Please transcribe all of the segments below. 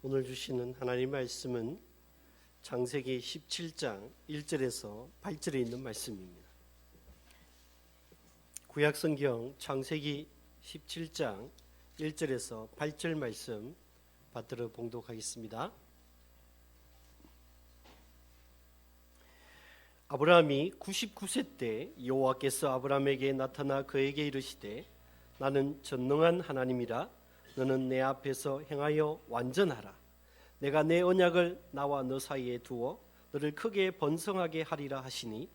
오늘 주시는 하나님 말씀은 창세기 17장 1절에서 8절에 있는 말씀입니다. 구약성경 창세기 17장 1절에서 8절 말씀 받들어 봉독하겠습니다. 아브라함이 99세 때 여호와께서 아브라함에게 나타나 그에게 이르시되 나는 전능한 하나님이라 너는 내 앞에서 행하여 완전하라. 내가 내 언약을 나와 너 사이에 두어 너를 크게 번성하게 하리라 하시니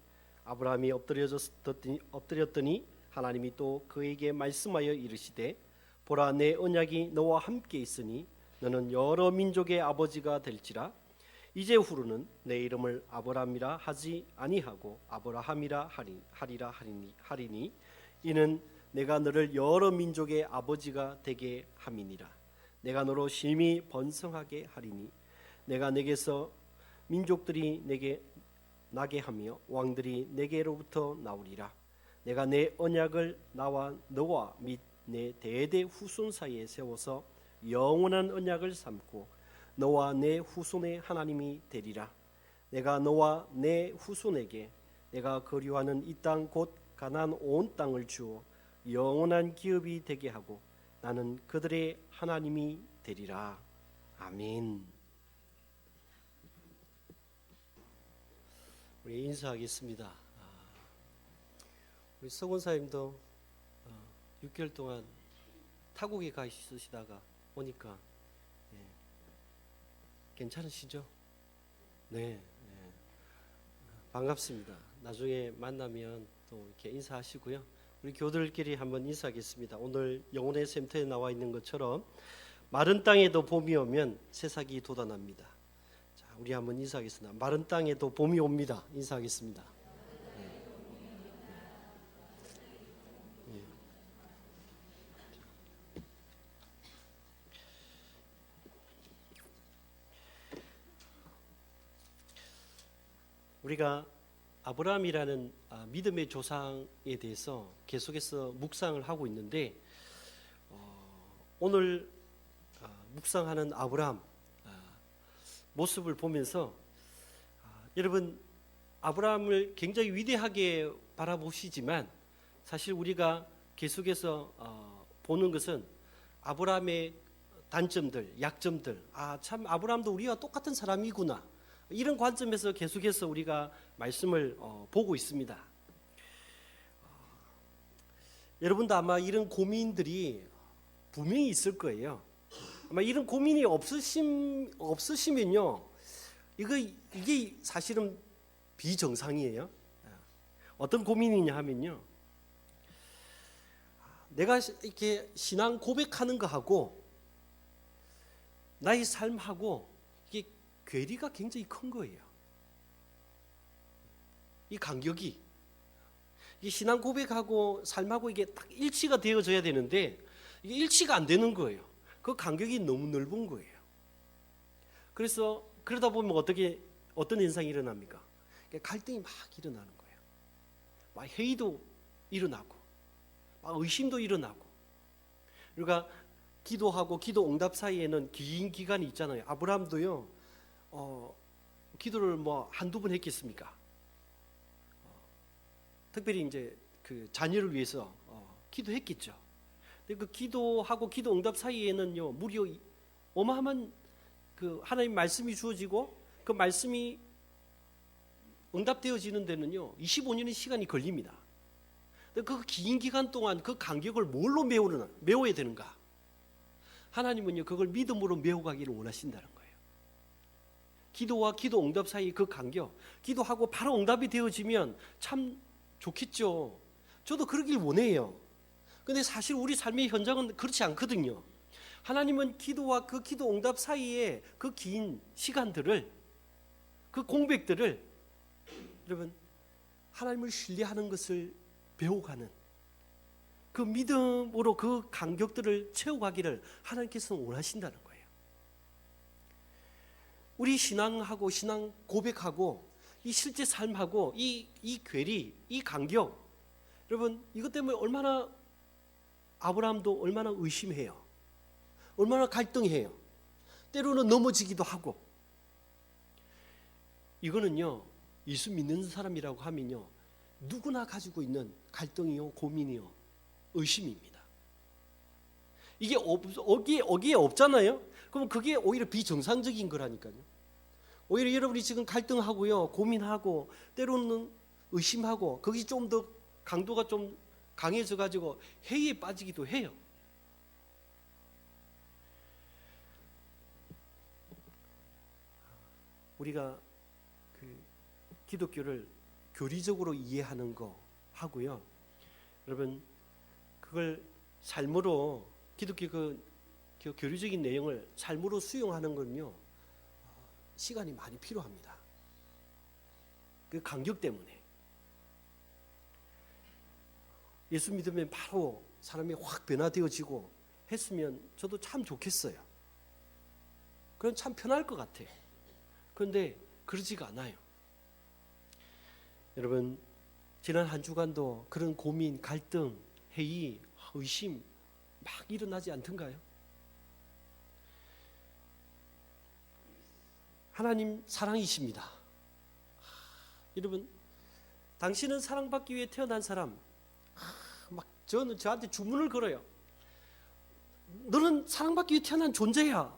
아브라함이 엎드렸더니 하나님이 또 그에게 말씀하여 이르시되 보라 내 언약이 너와 함께 있으니 너는 여러 민족의 아버지가 될지라. 이제 후로는 내 이름을 아브라함이라 하지 아니하고 아브라함이라 하리니 이는 내가 너를 여러 민족의 아버지가 되게 함이니라. 내가 너로 심히 번성하게 하리니 내가 내게서 민족들이 내게 나게 하며 왕들이 내게로부터 나오리라. 내가 내 언약을 나와 너와 및 내 대대 후손 사이에 세워서 영원한 언약을 삼고 너와 내 후손의 하나님이 되리라. 내가 너와 내 후손에게 내가 거류하는 이 땅 곧 가나안 온 땅을 주어 영원한 기업이 되게 하고 나는 그들의 하나님이 되리라. 아멘. 우리 인사하겠습니다. 우리 서건사님도 6개월 동안 타국에 가 있으시다가 오니까 괜찮으시죠? 네, 반갑습니다. 나중에 만나면 또 이렇게 인사하시고요. 우리 교우들끼리 한번 인사하겠습니다. 오늘 영혼의 샘터에 나와 있는 것처럼 마른 땅에도 봄이 오면 새싹이 돋아납니다. 자, 우리 한번 인사하겠습니다. 마른 땅에도 봄이 옵니다. 인사하겠습니다. 우리가 아브라함이라는 믿음의 조상에 대해서 계속해서 묵상을 하고 있는데 오늘 묵상하는 아브라함 모습을 보면서 여러분 아브라함을 굉장히 위대하게 바라보시지만 사실 우리가 계속해서 보는 것은 아브라함의 단점들, 약점들, 참 아브라함도 우리와 똑같은 사람이구나, 이런 관점에서 계속해서 우리가 말씀을 보고 있습니다. 여러분도 아마 이런 고민들이 분명히 있을 거예요. 아마 이런 고민이 없으시면요, 이게 사실은 비정상이에요. 어떤 고민이냐 하면요, 내가 이렇게 신앙 고백하는 거하고 나의 삶하고 이게 괴리가 굉장히 큰 거예요. 이 간격이, 이 신앙 고백하고 삶하고 이게 딱 일치가 되어져야 되는데 이게 일치가 안 되는 거예요. 그 간격이 너무 넓은 거예요. 그래서 그러다 보면 어떤 현상이 일어납니까? 갈등이 막 일어나는 거예요. 막 회의도 일어나고, 막 의심도 일어나고. 그러니까 기도하고 기도 응답 사이에는 긴 기간이 있잖아요. 아브라함도요, 기도를 뭐 한두 번 했겠습니까? 특별히 이제 그 자녀를 위해서 기도했겠죠. 근데 그 기도하고 기도 응답 사이에는요, 무려 어마어마한 그 하나님 말씀이 주어지고 그 말씀이 응답되어지는 데는요 25년의 시간이 걸립니다. 근데 그 긴 기간 동안 그 간격을 뭘로 메워야 되는가? 하나님은요 그걸 믿음으로 메워가기를 원하신다는 거예요. 기도와 기도 응답 사이 그 간격, 기도하고 바로 응답이 되어지면 참 좋겠죠. 저도 그러길 원해요. 근데 사실 우리 삶의 현장은 그렇지 않거든요. 하나님은 기도와 그 기도 응답 사이에 그 긴 시간들을, 그 공백들을 여러분 하나님을 신뢰하는 것을 배워가는 그 믿음으로 그 간격들을 채워가기를 하나님께서는 원하신다는 거예요. 우리 신앙하고 신앙 고백하고 이 실제 삶하고 이 괴리, 이 간격, 여러분 이것 때문에 얼마나 아브라함도 얼마나 의심해요. 얼마나 갈등해요. 때로는 넘어지기도 하고. 이거는요, 예수 믿는 사람이라고 하면요, 누구나 가지고 있는 갈등이요, 고민이요, 의심입니다. 이게 어기에 없잖아요. 그럼 그게 오히려 비정상적인 거라니까요. 오히려 여러분이 지금 갈등하고요, 고민하고, 때로는 의심하고, 거기 좀 더 강도가 좀 강해져 가지고 회의에 빠지기도 해요. 우리가 기독교를 교리적으로 이해하는 거 하고요, 여러분 그걸 삶으로 기독교 그 교리적인 내용을 삶으로 수용하는 건요, 시간이 많이 필요합니다. 그 간격 때문에. 예수 믿으면 바로 사람이 확 변화되어지고 했으면 저도 참 좋겠어요. 그럼 참 편할 것 같아요. 그런데 그러지가 않아요. 여러분, 지난 한 주간도 그런 고민, 갈등, 회의, 의심 막 일어나지 않던가요? 하나님 사랑이십니다. 여러분, 당신은 사랑받기 위해 태어난 사람. 막 저는 저한테 주문을 걸어요. 너는 사랑받기 위해 태어난 존재야.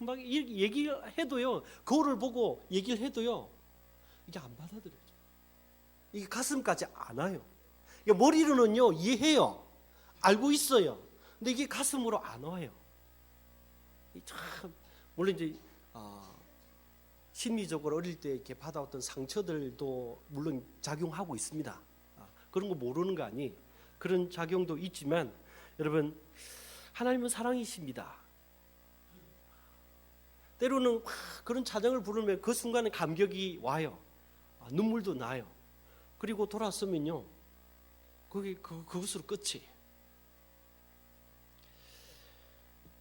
막 얘기해도요, 거울을 보고 얘기를 해도요, 이게 안 받아들여요. 이게 가슴까지 안 와요. 머리로는요, 이해해요. 알고 있어요. 근데 이게 가슴으로 안 와요. 참, 물론 이제 심리적으로 어릴 때 이렇게 받아왔던 상처들도 물론 작용하고 있습니다. 그런 거 모르는 거 아니? 그런 작용도 있지만, 여러분, 하나님은 사랑이십니다. 때로는 그런 찬양을 부르면 그 순간에 감격이 와요. 눈물도 나요. 그리고 돌아서면요, 그것으로 끝이에요.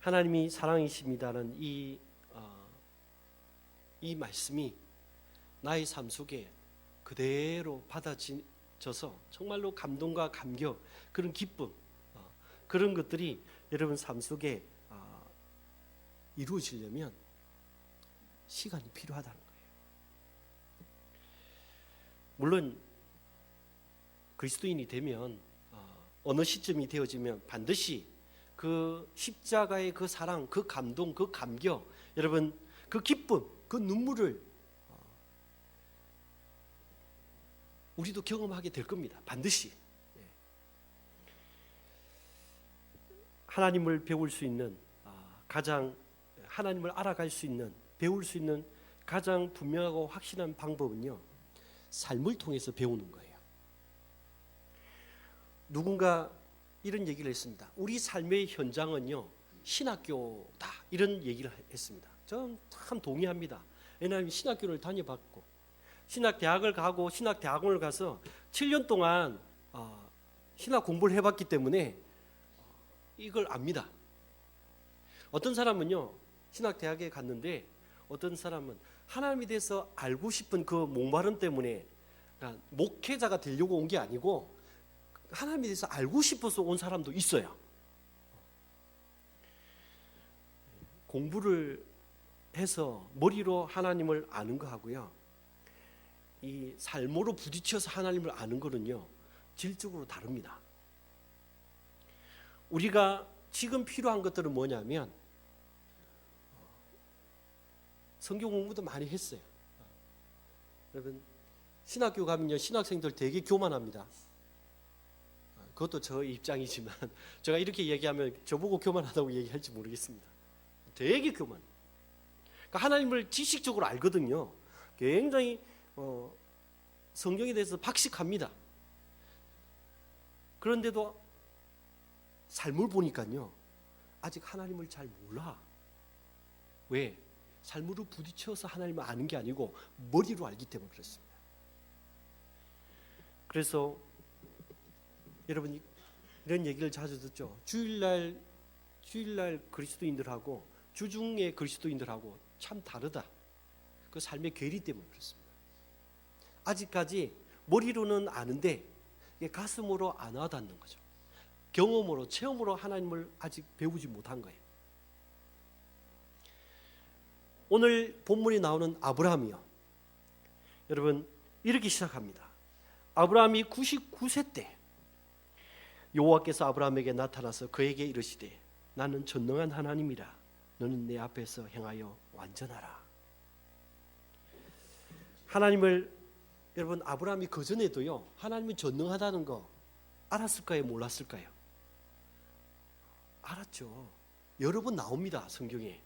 하나님이 사랑이십니다는 이 말씀이 나의 삶 속에 그대로 받아져서 정말로 감동과 감격, 그런 기쁨, 그런 것들이 여러분 삶 속에 이루어지려면 시간이 필요하다는 거예요. 물론 그리스도인이 되면 어느 시점이 되어지면 반드시 그 십자가의 그 사랑, 그 감동, 그 감격, 여러분 그 기쁨, 그 눈물을 우리도 경험하게 될 겁니다. 반드시. 하나님을 배울 수 있는 가장, 하나님을 알아갈 수 있는, 배울 수 있는 가장 분명하고 확실한 방법은요, 삶을 통해서 배우는 거예요. 누군가 이런 얘기를 했습니다. 우리 삶의 현장은요, 신학교다, 이런 얘기를 했습니다. 저는 참 동의합니다. 왜냐하면 신학교를 다녀봤고, 신학대학을 가고 신학대학원을 가서 7년 동안 신학 공부를 해봤기 때문에 이걸 압니다. 어떤 사람은요, 신학대학에 갔는데 어떤 사람은 하나님에 대해서 알고 싶은 그 목마름 때문에, 그러니까 목회자가 되려고 온 게 아니고 하나님에 대해서 알고 싶어서 온 사람도 있어요. 공부를 해서 머리로 하나님을 아는 거 하고요, 이 삶으로 부딪혀서 하나님을 아는 거는요, 질적으로 다릅니다. 우리가 지금 필요한 것들은 뭐냐면, 성경 공부도 많이 했어요. 여러분, 신학교 가면요, 신학생들 되게 교만합니다. 그것도 저 입장이지만 제가 이렇게 얘기하면 저보고 교만하다고 얘기할지 모르겠습니다. 되게 교만. 그러니까 하나님을 지식적으로 알거든요. 굉장히 성경에 대해서 박식합니다. 그런데도 삶을 보니까요, 아직 하나님을 잘 몰라. 왜? 삶으로 부딪혀서 하나님을 아는 게 아니고 머리로 알기 때문에 그렇습니다. 그래서 여러분이 이런 얘기를 자주 듣죠. 주일날 그리스도인들하고 주중에 그리스도인들하고 참 다르다. 그 삶의 괴리 때문에 그렇습니다. 아직까지 머리로는 아는데 이게 가슴으로 안 와닿는 거죠. 경험으로, 체험으로 하나님을 아직 배우지 못한 거예요. 오늘 본문에 나오는 아브라함이요. 여러분 이렇게 시작합니다. 아브라함이 99세 때 여호와께서 아브라함에게 나타나서 그에게 이르시되 나는 전능한 하나님이라 너는 내 앞에서 행하여 완전하라. 하나님을 여러분 아브라함이 그전에도요 하나님이 전능하다는 거 알았을까요? 몰랐을까요? 알았죠. 여러 번 나옵니다 성경에.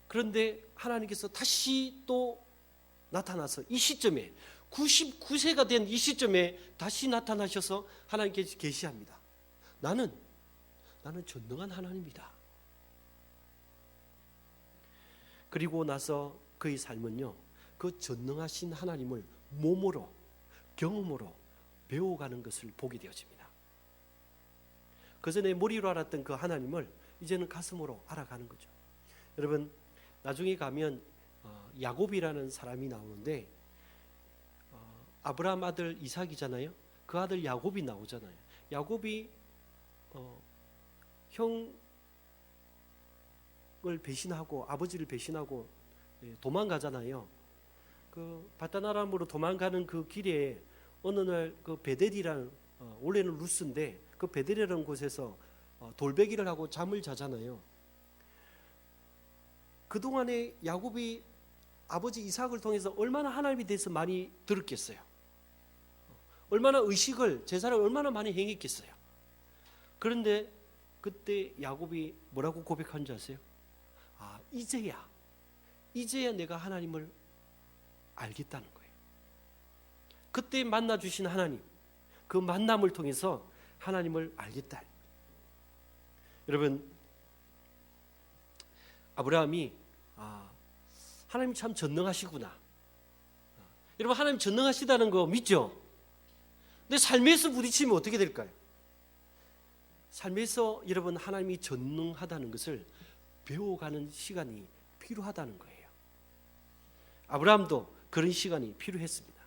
그런데 하나님께서 다시 또 나타나서 이 시점에 99세가 된 이 시점에 다시 나타나셔서 하나님께서 계시합니다. 나는 전능한 하나님이다. 그리고 나서 그의 삶은요 그 전능하신 하나님을 몸으로 경험으로 배워가는 것을 보게 되어집니다. 그전에 머리로 알았던 그 하나님을 이제는 가슴으로 알아가는 거죠. 여러분 나중에 가면 야곱이라는 사람이 나오는데 아브라함 아들 이삭이잖아요. 그 아들 야곱이 나오잖아요. 야곱이 형을 배신하고 아버지를 배신하고 도망가잖아요. 그 바다나람으로 도망가는 그 길에 어느 날 그 베델이라는 원래는 루스인데 그 베델이라는 곳에서 돌베기를 하고 잠을 자잖아요. 그동안에 야곱이 아버지 이삭을 통해서 얼마나 하나님에 대해서 많이 들었겠어요. 얼마나 의식을 제사를 얼마나 많이 행했겠어요. 그런데 그때 야곱이 뭐라고 고백한 줄 아세요? 이제야 내가 하나님을 알겠다는 거예요. 그때 만나 주신 하나님, 그 만남을 통해서 하나님을 알겠다. 여러분 아브라함이 하나님 참 전능하시구나. 여러분 하나님 전능하시다는 거 믿죠? 근데 삶에서 부딪히면 어떻게 될까요? 삶에서 여러분 하나님이 전능하다는 것을 배워가는 시간이 필요하다는 거예요. 아브라함도 그런 시간이 필요했습니다.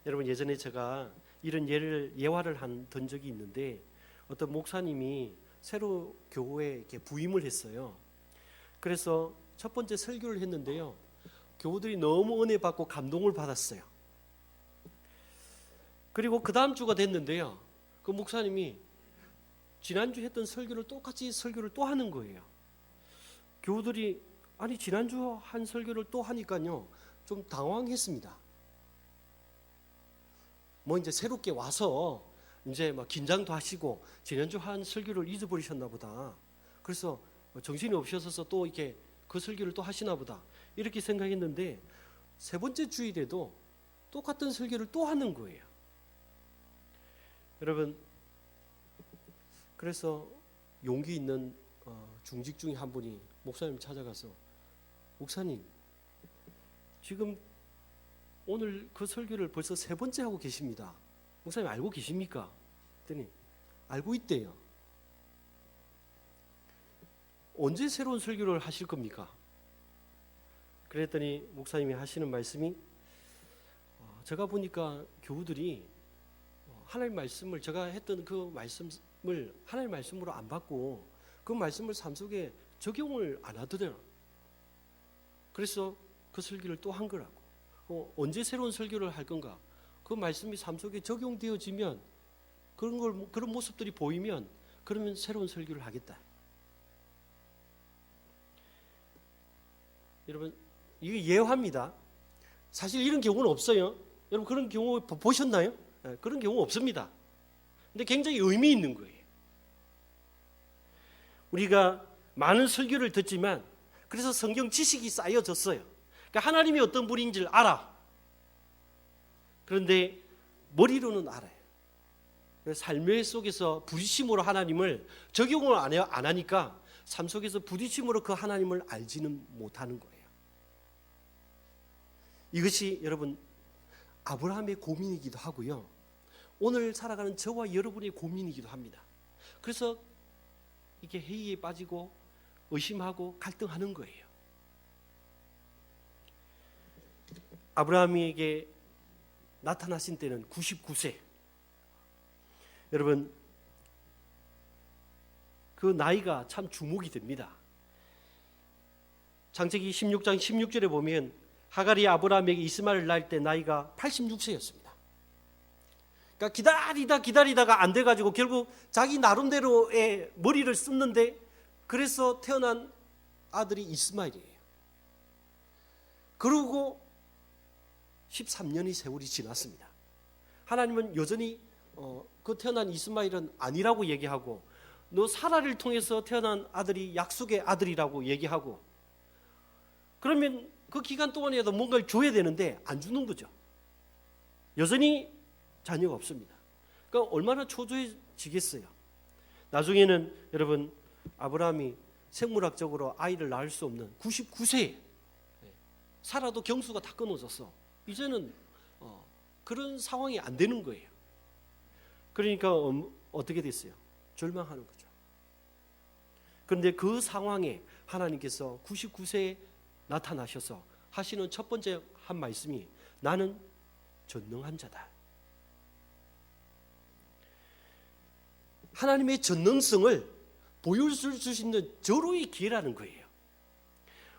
여러분 예전에 제가 이런 예화를 던 적이 있는데 어떤 목사님이 새로 교회에 이렇게 부임을 했어요. 그래서 첫 번째 설교를 했는데요. 교우들이 너무 은혜 받고 감동을 받았어요. 그리고 그 다음 주가 됐는데요. 그 목사님이 지난주 했던 설교를 똑같이 설교를 또 하는 거예요. 교우들이 아니 지난주 한 설교를 또 하니까요. 좀 당황했습니다. 뭐 이제 새롭게 와서 이제 막 긴장도 하시고 지난주 한 설교를 잊어버리셨나 보다. 그래서 정신이 없으셔서 또 이렇게 그 설교를 또 하시나 보다. 이렇게 생각했는데 세 번째 주일에도 똑같은 설교를 또 하는 거예요. 여러분 그래서 용기 있는 중직 중에 한 분이 목사님 찾아가서 목사님 지금 오늘 그 설교를 벌써 세 번째 하고 계십니다. 목사님 알고 계십니까? 그랬더니 알고 있대요. 언제 새로운 설교를 하실 겁니까? 그랬더니 목사님이 하시는 말씀이 제가 보니까 교우들이 하나님 말씀을 제가 했던 그 말씀을 하나님 말씀으로 안 받고 그 말씀을 삶 속에 적용을 안 하더래요. 그래서 그 설교를 또 한 거라고. 언제 새로운 설교를 할 건가? 그 말씀이 삶 속에 적용되어지면 그런 모습들이 보이면 그러면 새로운 설교를 하겠다. 여러분 이게 예화입니다. 사실 이런 경우는 없어요. 여러분 그런 경우 보셨나요? 그런 경우 없습니다. 근데 굉장히 의미 있는 거예요. 우리가 많은 설교를 듣지만 그래서 성경 지식이 쌓여졌어요. 그러니까 하나님이 어떤 분인지를 알아. 그런데 머리로는 알아요. 삶의 속에서 부딪힘으로 하나님을 적용을 안 하니까 삶 속에서 부딪힘으로 그 하나님을 알지는 못하는 거예요. 이것이 여러분 아브라함의 고민이기도 하고요. 오늘 살아가는 저와 여러분의 고민이기도 합니다. 그래서 이렇게 회의에 빠지고 의심하고 갈등하는 거예요. 아브라함에게 나타나신 때는 99세. 여러분 그 나이가 참 주목이 됩니다. 창세기 16장 16절에 보면 하갈이 아브라함에게 이스마엘을 낳을 때 나이가 86세였습니다. 그러니까 기다리다가 안 돼가지고 결국 자기 나름대로의 머리를 썼는데 그래서 태어난 아들이 이스마엘이에요. 그러고 13년의 세월이 지났습니다. 하나님은 여전히 그 태어난 이스마엘은 아니라고 얘기하고 너 사라를 통해서 태어난 아들이 약속의 아들이라고 얘기하고 그러면 그 기간 동안에도 뭔가를 줘야 되는데 안 주는 거죠. 여전히 자녀가 없습니다. 그러니까 얼마나 초조해지겠어요. 나중에는 여러분 아브라함이 생물학적으로 아이를 낳을 수 없는 99세에 사라도 경수가 다 끊어졌어. 이제는 그런 상황이 안 되는 거예요. 그러니까 어떻게 됐어요? 절망하는 거죠. 그런데 그 상황에 하나님께서 99세에 나타나셔서 하시는 첫 번째 한 말씀이 나는 전능한 자다. 하나님의 전능성을 보여줄 수 있는 절호의 기회라는 거예요.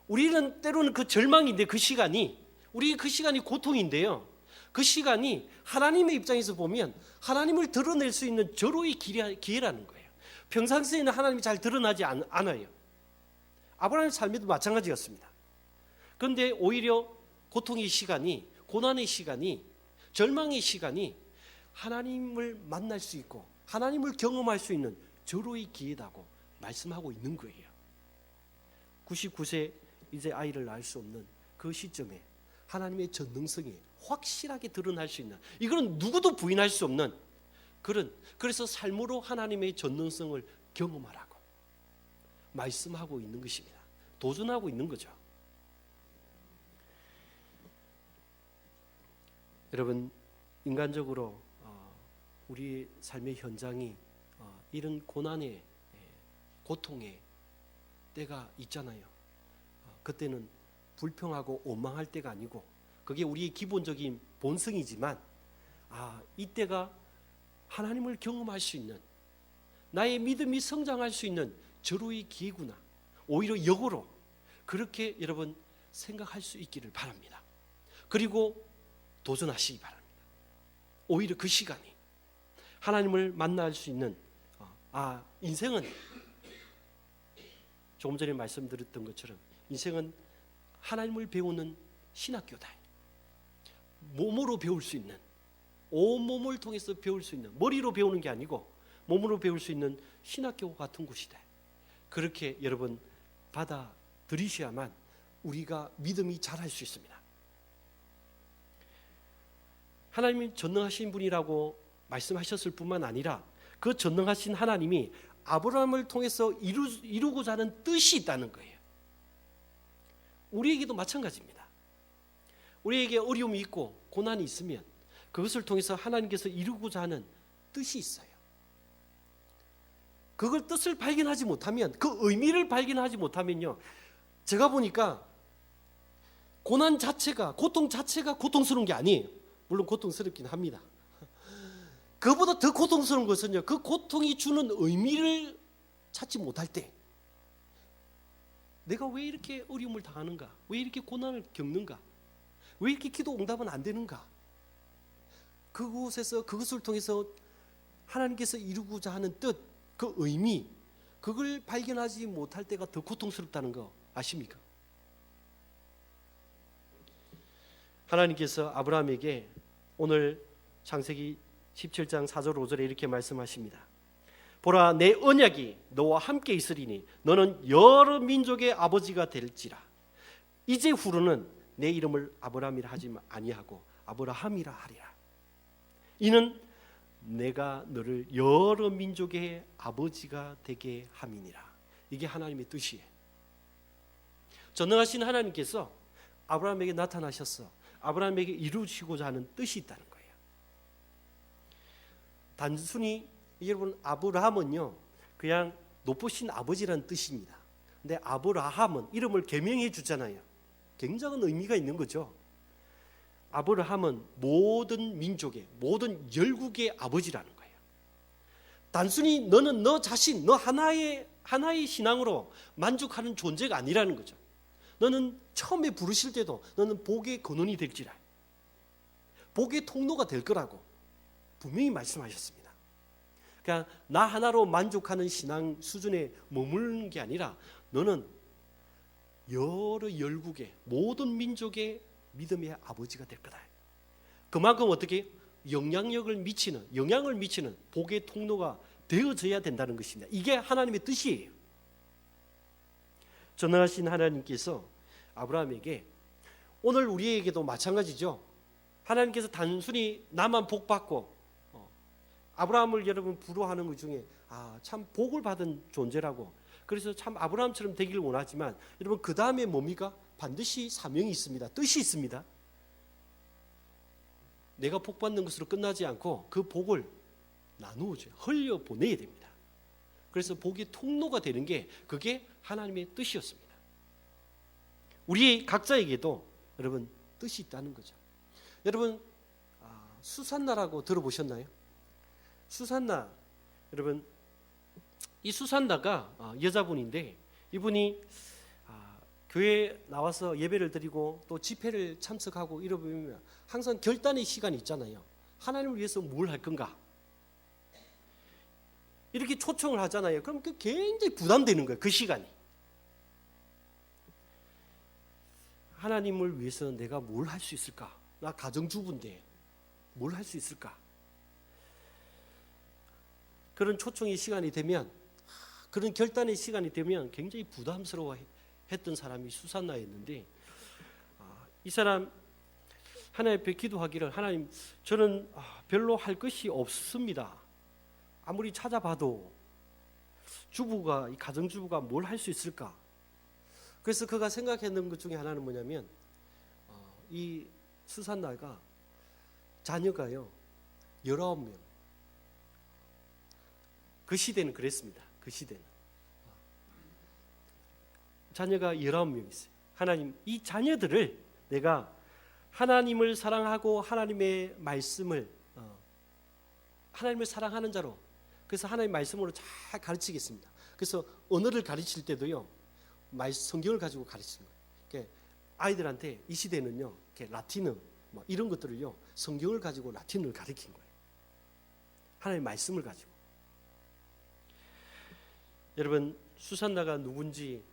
우리는 때로는 그 절망인데 그 시간이 우리 그 시간이 고통인데요. 그 시간이 하나님의 입장에서 보면 하나님을 드러낼 수 있는 절호의 기회라는 거예요. 평상시에는 하나님이 잘 드러나지 않아요. 아브라함의 삶에도 마찬가지였습니다. 그런데 오히려 고통의 시간이, 고난의 시간이, 절망의 시간이 하나님을 만날 수 있고 하나님을 경험할 수 있는 절호의 기회다고 말씀하고 있는 거예요. 99세 이제 아이를 낳을 수 없는 그 시점에 하나님의 전능성이 확실하게 드러날 수 있는, 이거는 누구도 부인할 수 없는 그래서 삶으로 하나님의 전능성을 경험하라고 말씀하고 있는 것입니다. 도전하고 있는 거죠. 여러분, 인간적으로 우리 삶의 현장이 이런 고난의 고통의 때가 있잖아요. 그때는 불평하고 원망할 때가 아니고 그게 우리의 기본적인 본성이지만 이때가 하나님을 경험할 수 있는, 나의 믿음이 성장할 수 있는 절호의 기회구나, 오히려 역으로 그렇게 여러분 생각할 수 있기를 바랍니다. 그리고 도전하시기 바랍니다. 오히려 그 시간이 하나님을 만날 수 있는, 인생은 조금 전에 말씀드렸던 것처럼 인생은 하나님을 배우는 신학교다. 몸으로 배울 수 있는, 온몸을 통해서 배울 수 있는, 머리로 배우는 게 아니고 몸으로 배울 수 있는 신학교 같은 곳이다. 그렇게 여러분 받아들이셔야만 우리가 믿음이 자랄 수 있습니다. 하나님이 전능하신 분이라고 말씀하셨을 뿐만 아니라 그 전능하신 하나님이 아브라함을 통해서 이루고자 하는 뜻이 있다는 거예요. 우리에게도 마찬가지입니다. 우리에게 어려움이 있고 고난이 있으면 그것을 통해서 하나님께서 이루고자 하는 뜻이 있어요. 그걸 뜻을 발견하지 못하면, 그 의미를 발견하지 못하면요, 제가 보니까 고난 자체가, 고통 자체가 고통스러운 게 아니에요. 물론 고통스럽긴 합니다. 그보다 더 고통스러운 것은요, 그 고통이 주는 의미를 찾지 못할 때, 내가 왜 이렇게 어려움을 당하는가? 왜 이렇게 고난을 겪는가? 왜 이렇게 기도 응답은 안 되는가? 그곳에서, 그것을 통해서 하나님께서 이루고자 하는 뜻, 그 의미, 그걸 발견하지 못할 때가 더 고통스럽다는 거 아십니까? 하나님께서 아브라함에게 오늘 창세기 17장 4절 5절에 이렇게 말씀하십니다. 보라, 내 언약이 너와 함께 있으리니 너는 여러 민족의 아버지가 될지라. 이제 후로는 내 이름을 아브라함이라 하지 아니하고 아브라함이라 하리라. 이는 내가 너를 여러 민족의 아버지가 되게 함이니라. 이게 하나님의 뜻이에요. 전능하신 하나님께서 아브라함에게 나타나셔서 아브라함에게 이루시고자 하는 뜻이 있다는 거예요. 단순히 여러분, 아브라함은요 그냥 높으신 아버지라는 뜻입니다. 근데 아브라함은 이름을 개명해 주잖아요. 굉장한 의미가 있는 거죠. 아브라함은 모든 민족의, 모든 열국의 아버지라는 거예요. 단순히 너는 너 자신, 너 하나의 신앙으로 만족하는 존재가 아니라는 거죠. 너는 처음에 부르실 때도 너는 복의 근원이 될지라, 복의 통로가 될 거라고 분명히 말씀하셨습니다. 그러니까 나 하나로 만족하는 신앙 수준에 머무르는 게 아니라 너는 여러 열국의 모든 민족의 믿음의 아버지가 될 거다. 그만큼 어떻게 영향을 미치는 복의 통로가 되어져야 된다는 것입니다. 이게 하나님의 뜻이에요. 전능하신 하나님께서 아브라함에게, 오늘 우리에게도 마찬가지죠. 하나님께서 단순히 나만 복 받고 아브라함을 여러분 부러워하는 것 중에 참 복을 받은 존재라고, 그래서 참 아브라함처럼 되기를 원하지만 여러분 그 다음에 뭡니까? 반드시 사명이 있습니다. 뜻이 있습니다. 내가 복 받는 것으로 끝나지 않고 그 복을 나누어줘요. 흘려보내야 됩니다. 그래서 복의 통로가 되는 게 그게 하나님의 뜻이었습니다. 우리 각자에게도 여러분 뜻이 있다는 거죠. 여러분 수산나라고 들어보셨나요? 수산나, 여러분 이 수산나가 여자분인데 이분이 교회에 나와서 예배를 드리고 또 집회를 참석하고 이러면 항상 결단의 시간이 있잖아요. 하나님을 위해서 뭘 할 건가? 이렇게 초청을 하잖아요. 그럼 그 굉장히 부담되는 거예요. 그 시간이. 하나님을 위해서 내가 뭘 할 수 있을까? 나 가정주부인데 뭘 할 수 있을까? 그런 초청의 시간이 되면, 그런 결단의 시간이 되면 굉장히 부담스러워했던 사람이 수산나였는데, 이 사람 하나님 앞에 기도하기를, 하나님 저는 별로 할 것이 없습니다. 아무리 찾아봐도 이 가정주부가 뭘 할 수 있을까? 그래서 그가 생각했는 것 중에 하나는 뭐냐면, 이 수산나가 자녀가요 19명. 그 시대는 그랬습니다. 그 시대는 자녀가 19명 있어요. 하나님, 이 자녀들을 내가 하나님을 사랑하고 하나님의 말씀을 하나님을 사랑하는 자로, 그래서 하나님의 말씀으로 잘 가르치겠습니다. 그래서 언어를 가르칠 때도요 성경을 가지고 가르치는 거예요. 그러니까 아이들한테 이 시대는요 라틴어 이런 것들을요 성경을 가지고 라틴어를 가르친 거예요. 하나님의 말씀을 가지고. 여러분 수산나가 누군지,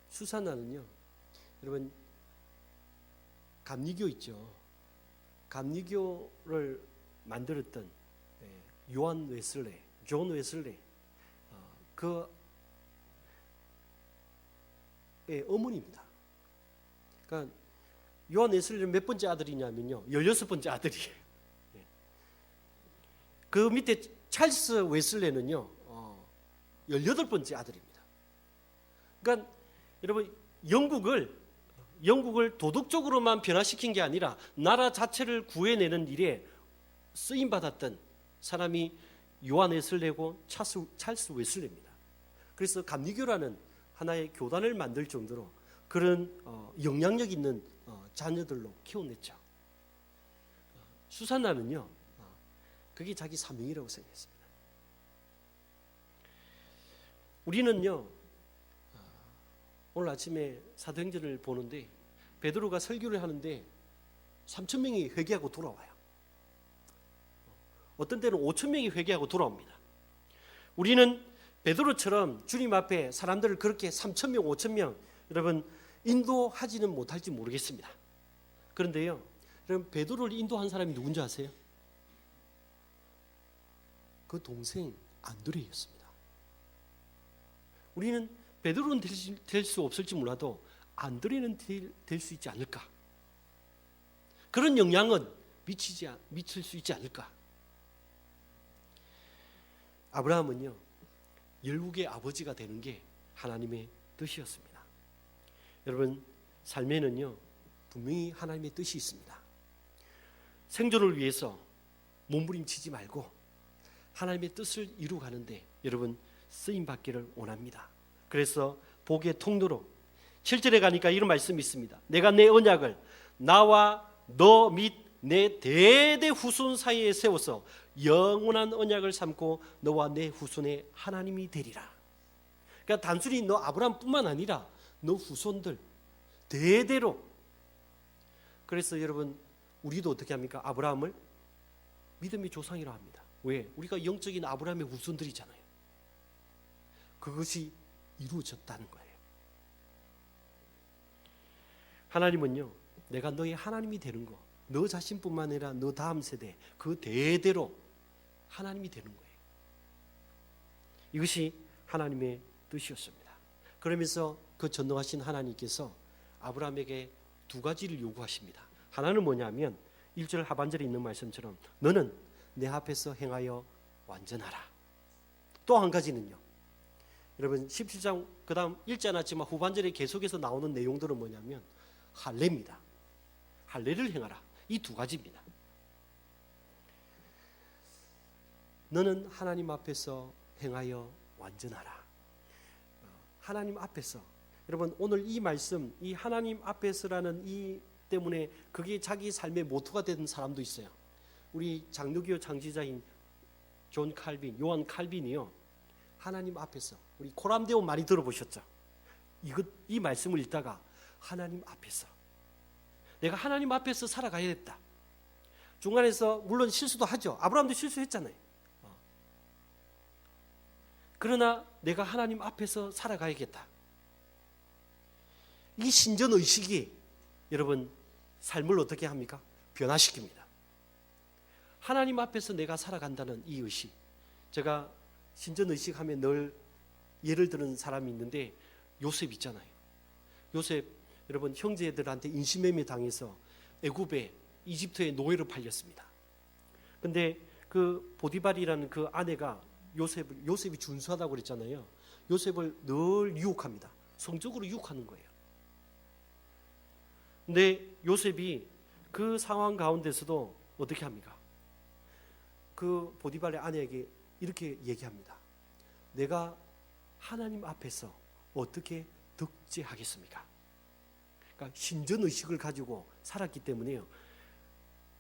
수산나는요 여러분 감리교 있죠. 감리교를 만들었던 존 웨슬레 그의 어머니입니다. 그러니까 요한 웨슬레는 몇 번째 아들이냐면요 16번째 아들이에요. 그 밑에 찰스 웨슬레는요 18번째 아들입니다. 그러니까 여러분 영국을 도덕적으로만 변화시킨 게 아니라 나라 자체를 구해내는 일에 쓰임받았던 사람이 요한 웨슬레고 찰스 웨슬레입니다. 그래서 감리교라는 하나의 교단을 만들 정도로 그런 영향력 있는 자녀들로 키워냈죠. 수산나는요 그게 자기 사명이라고 생각했습니다. 우리는요 오늘 아침에 사도행전을 보는데 베드로가 설교를 하는데 3,000명이 회개하고 돌아와요. 어떤 때는 5,000명이 회개하고 돌아옵니다. 우리는 베드로처럼 주님 앞에 사람들을 그렇게 3,000명, 5,000명 여러분 인도하지는 못할지 모르겠습니다. 그런데요, 여러분 베드로를 인도한 사람이 누군지 아세요? 그 동생 안드레였습니다. 우리는 베드로는 될 수 없을지 몰라도 안드레는 될 수 있지 않을까? 그런 영향은 미칠 수 있지 않을까? 아브라함은요 열국의 아버지가 되는 게 하나님의 뜻이었습니다. 여러분 삶에는요 분명히 하나님의 뜻이 있습니다. 생존을 위해서 몸부림치지 말고 하나님의 뜻을 이루가는데 여러분 쓰임받기를 원합니다. 그래서 복의 통로로 7절에 가니까 이런 말씀이 있습니다. 내가 내 언약을 나와 너 및 내 대대 후손 사이에 세워서 영원한 언약을 삼고 너와 내 후손의 하나님이 되리라. 그러니까 단순히 너 아브라함뿐만 아니라 너 후손들, 대대로. 그래서 여러분 우리도 어떻게 합니까? 아브라함을 믿음의 조상이라 합니다. 왜? 우리가 영적인 아브라함의 후손들이잖아요. 그것이 이루어졌다는 거예요. 하나님은요, 내가 너의 하나님이 되는 거, 너 자신뿐만 아니라 너 다음 세대 그 대대로 하나님이 되는 거예요. 이것이 하나님의 뜻이었습니다. 그러면서 그 전능하신 하나님께서 아브라함에게 두 가지를 요구하십니다. 하나는 뭐냐면 1절 하반절에 있는 말씀처럼 너는 내 앞에서 행하여 완전하라. 또 한 가지는요, 여러분 17장 그 다음 읽지 않았지만 후반절에 계속해서 나오는 내용들은 뭐냐면 할례입니다. 할례를 행하라. 이 두 가지입니다. 너는 하나님 앞에서 행하여 완전하라. 하나님 앞에서, 여러분 오늘 이 말씀, 이 하나님 앞에서라는 이 때문에 그게 자기 삶의 모토가 된 사람도 있어요. 우리 장로교 창시자인 존 칼빈, 요한 칼빈이요, 하나님 앞에서, 우리 코람데오 많이 들어보셨죠? 이 말씀을 읽다가 하나님 앞에서, 내가 하나님 앞에서 살아가야겠다. 중간에서 물론 실수도 하죠. 아브라함도 실수했잖아요. 그러나 내가 하나님 앞에서 살아가야겠다. 이 신전의식이 여러분 삶을 어떻게 합니까? 변화시킵니다. 하나님 앞에서 내가 살아간다는 이 의식. 제가 신전의식 하면 늘 예를 드는 사람이 있는데 요셉 있잖아요. 요셉 여러분 형제들한테 인신매매 당해서 애굽에 이집트의 노예로 팔렸습니다. 근데 그 보디발이라는 그 아내가 요셉이 준수하다고 그랬잖아요. 요셉을 늘 유혹합니다. 성적으로 유혹하는 거예요. 근데 요셉이 그 상황 가운데서도 어떻게 합니까? 그 보디발의 아내에게 이렇게 얘기합니다. 내가 하나님 앞에서 어떻게 득제하겠습니까? 그러니까 신전의식을 가지고 살았기 때문에요,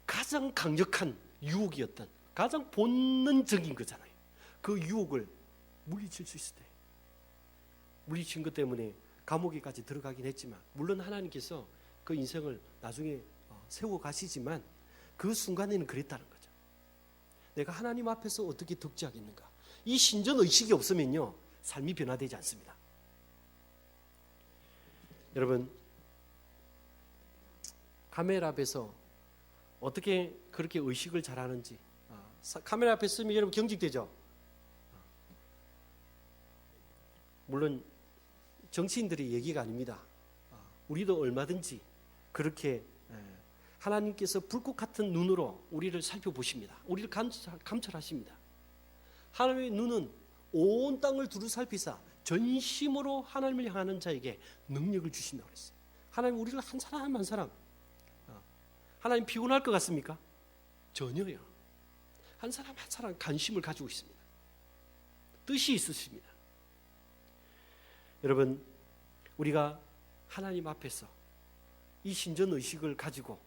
가장 강력한 유혹이었던, 가장 본능적인 거잖아요. 그 유혹을 물리칠 수 있을 때, 물리친 것 때문에 감옥에까지 들어가긴 했지만, 물론 하나님께서 그 인생을 나중에 세워가시지만 그 순간에는 그랬다는 거죠. 내가 하나님 앞에서 어떻게 득제하겠는가. 이 신전의식이 없으면요, 삶이 변화되지 않습니다. 여러분, 카메라 앞에서 어떻게 그렇게 의식을 잘하는지, 카메라 앞에 쓰면 여러분 경직되죠. 물론 정치인들의 얘기가 아닙니다. 우리도 얼마든지 그렇게 하나님께서 불꽃 같은 눈으로 우리를 살펴보십니다. 우리를 감찰하십니다. 하나님의 눈은 온 땅을 두루 살피사 전심으로 하나님을 향하는 자에게 능력을 주신다고 그랬어요. 하나님 우리를 한 사람 한 사람, 하나님 피곤할 것 같습니까? 전혀요. 한 사람 한 사람 관심을 가지고 있습니다. 뜻이 있으십니다. 여러분, 우리가 하나님 앞에서 이 신전의식을 가지고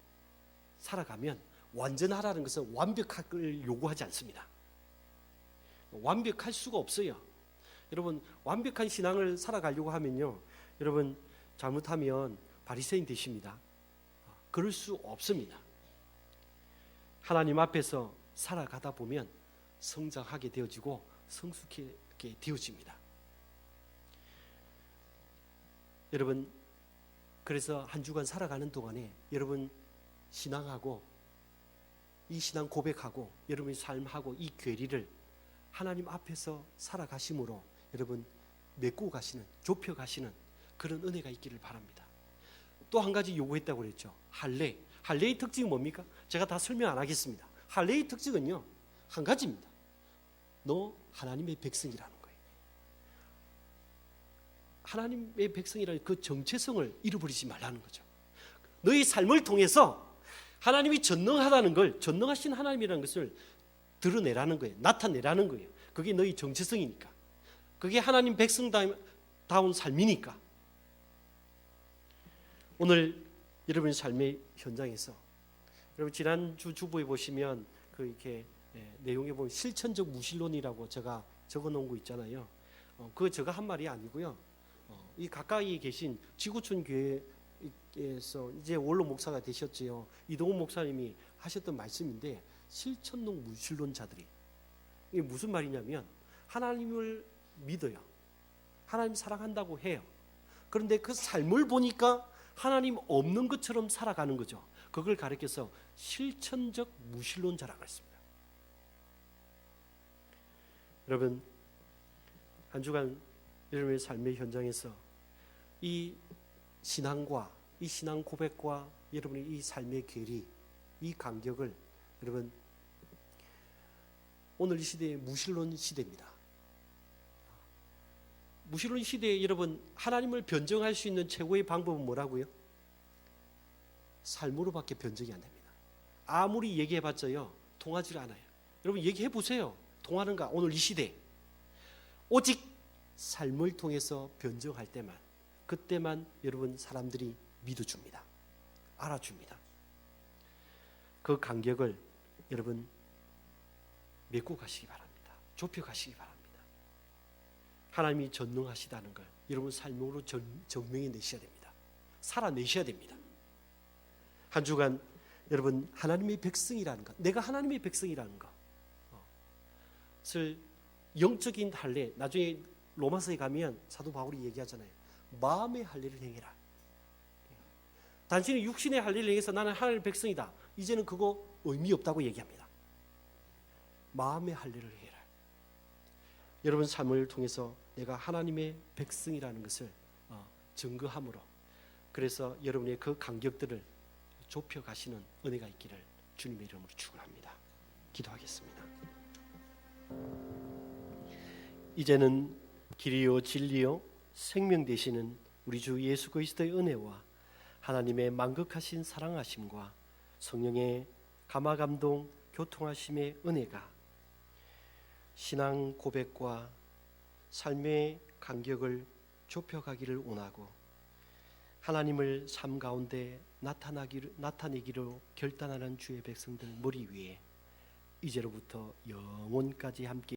살아가면 완전하라는 것은 완벽하기를 요구하지 않습니다. 완벽할 수가 없어요. 여러분, 완벽한 신앙을 살아가려고 하면요, 여러분 잘못하면 바리새인 되십니다. 그럴 수 없습니다. 하나님 앞에서 살아가다 보면 성장하게 되어지고 성숙하게 되어집니다. 여러분, 그래서 한 주간 살아가는 동안에 여러분 신앙하고 이 신앙 고백하고 여러분의 삶하고 이 괴리를 하나님 앞에서 살아가심으로 여러분 메꾸고 가시는, 좁혀 가시는 그런 은혜가 있기를 바랍니다. 또 한 가지 요구했다고 그랬죠. 할례. 할례의 특징이 뭡니까? 제가 다 설명 안 하겠습니다. 할례의 특징은요, 한 가지입니다. 너 하나님의 백성이라는 거예요. 하나님의 백성이라는 그 정체성을 잃어버리지 말라는 거죠. 너희 삶을 통해서 하나님이 전능하다는 걸, 전능하신 하나님이라는 것을 드러내라는 거예요. 나타내라는 거예요. 그게 너희 정체성이니까. 그게 하나님 백성다운 삶이니까. 오늘 여러분의 삶의 현장에서, 여러분 지난주 주보에 보시면 그 이렇게 내용에 보면 실천적 무신론이라고 제가 적어놓은 거 있잖아요. 그거 제가 한 말이 아니고요. 이 가까이 계신 지구촌 교회 에서 이제 원로 목사가 되셨지요. 이동훈 목사님이 하셨던 말씀인데, 실천론 무신론자들이, 이게 무슨 말이냐면 하나님을 믿어요. 하나님 사랑한다고 해요. 그런데 그 삶을 보니까 하나님 없는 것처럼 살아가는 거죠. 그걸 가리켜서 실천적 무신론자라고 했습니다. 여러분, 한 주간 여러분의 삶의 현장에서 이 신앙과 이 신앙 고백과 여러분의 이 삶의 괴리, 이 간격을 여러분, 오늘 이 시대의 무신론 시대입니다. 무신론 시대에 여러분, 하나님을 변증할 수 있는 최고의 방법은 뭐라고요? 삶으로밖에 변증이 안 됩니다. 아무리 얘기해봤자요, 통하지 않아요. 여러분 얘기해 보세요. 통하는가? 오늘 이 시대 오직 삶을 통해서 변증할 때만, 그때만 여러분 사람들이 믿어줍니다. 알아줍니다. 그 간격을 여러분 맺고 가시기 바랍니다. 좁혀 가시기 바랍니다. 하나님이 전능하시다는 걸 여러분 삶으로 증명해 내셔야 됩니다. 살아내셔야 됩니다. 한 주간 여러분 하나님의 백성이라는 것, 내가 하나님의 백성이라는 것을 영적인 할례, 나중에 로마서에 가면 사도 바울이 얘기하잖아요. 마음의 할례를 행해라. 단순히 육신의 할례를 행해서 나는 하나님의 백성이다, 이제는 그거 의미 없다고 얘기합니다. 마음의 할례를 해라. 여러분 삶을 통해서 내가 하나님의 백성이라는 것을 증거함으로, 그래서 여러분의 그 간격들을 좁혀 가시는 은혜가 있기를 주님의 이름으로 축원합니다. 기도하겠습니다. 이제는 길이요 진리요 생명 되시는 우리 주 예수 그리스도의 은혜와 하나님의 만극하신 사랑하심과 성령의 감화감동 교통하심의 은혜가 신앙 고백과 삶의 간격을 좁혀가기를 원하고 하나님을 삶 가운데 나타내기로 결단하는 주의 백성들 머리 위에 이제로부터 영원까지 함께